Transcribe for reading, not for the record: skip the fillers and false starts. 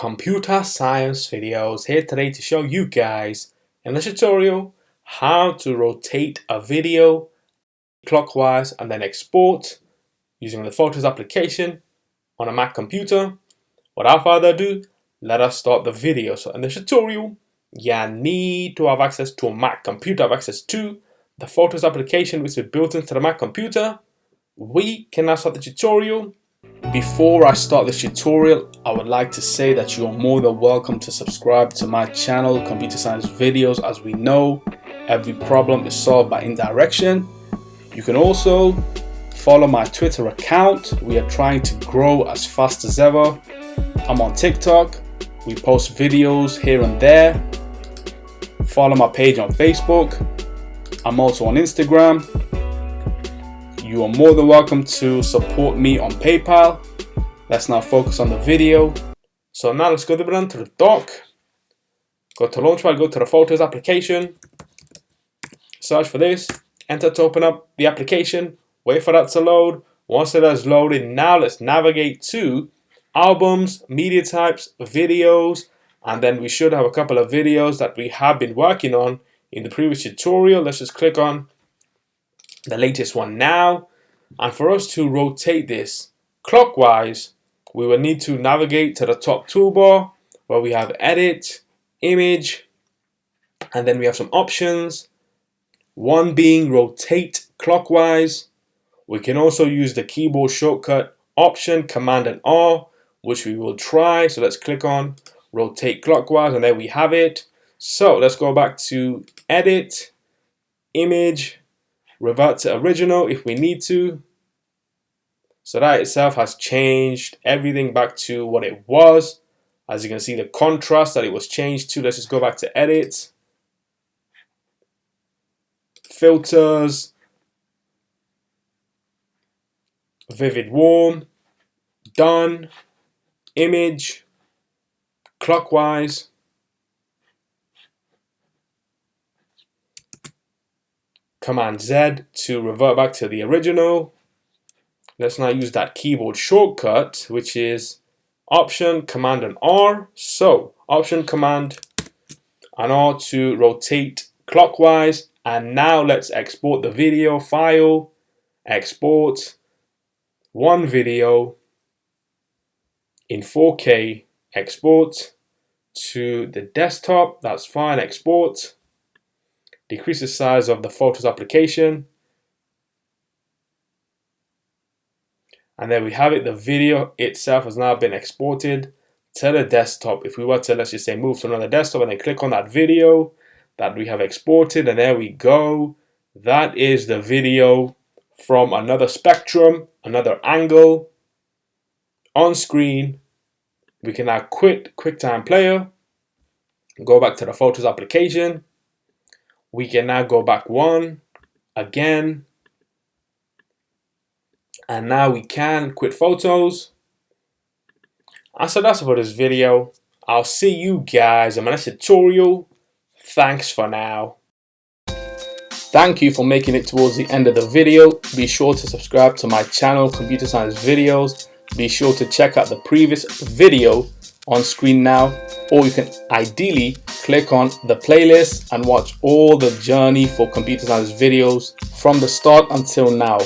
Computer Science Videos here today to show you guys in this tutorial how to rotate a video clockwise and then export using the Photos application on a Mac computer. Without further ado, let us start the video. So in this tutorial, you need to have access to a Mac computer, have access to the Photos application which is built into the Mac computer. We can now start the tutorial. Before I start this tutorial, I would like to say that you are more than welcome to subscribe to my channel, Computer Science Videos. As we know, every problem is solved by indirection. You can also follow my Twitter account. We are trying to grow as fast as ever. I'm on TikTok. We post videos here and there. Follow my page on Facebook. I'm also on Instagram. You are more than welcome to support me on PayPal. Let's now focus on the video. So now let's go down to the dock. Go to Launchpad, go to the Photos application. Search for this. Enter to open up the application. Wait for that to load. Once it has loaded, now let's navigate to Albums, Media Types, Videos. And then we should have a couple of videos that we have been working on in the previous tutorial. Let's just click on the latest one now, and for us to rotate this clockwise, we will need to navigate to the top toolbar where we have Edit, Image, and then we have some options, one being Rotate Clockwise. We can also use the keyboard shortcut Option, Command and R, which we will try. So let's click on Rotate Clockwise, and there we have it. So let's go back to Edit, Image, revert to original if we need to. So that itself has changed everything back to what it was. As you can see, the contrast that it was changed to. Let's just go back to Edit, Filters, Vivid Warm, Done, Image, Clockwise, Command Z to revert back to the original. Let's now use that keyboard shortcut, which is Option, Command and R. So Option, Command and R to rotate clockwise. And now let's export the video file. Export one video in 4K. Export to the desktop. That's fine. Export. Decrease the size of the Photos application. And there we have it. The video itself has now been exported to the desktop. If we were to, let's just say, move to another desktop and then click on that video that we have exported, and there we go. That is the video from another spectrum, another angle on screen. We can now quit QuickTime Player, go back to the Photos application. We can now go back one again, and now we can quit Photos. And so that's for this video. I'll see you guys in my next tutorial. Thanks for now. Thank you for making it towards the end of the video. Be sure to subscribe to my channel, Computer Science Videos. Be sure to check out the previous video on screen now, or you can ideally click on the playlist and watch all the journey for Computer Science Videos from the start until now.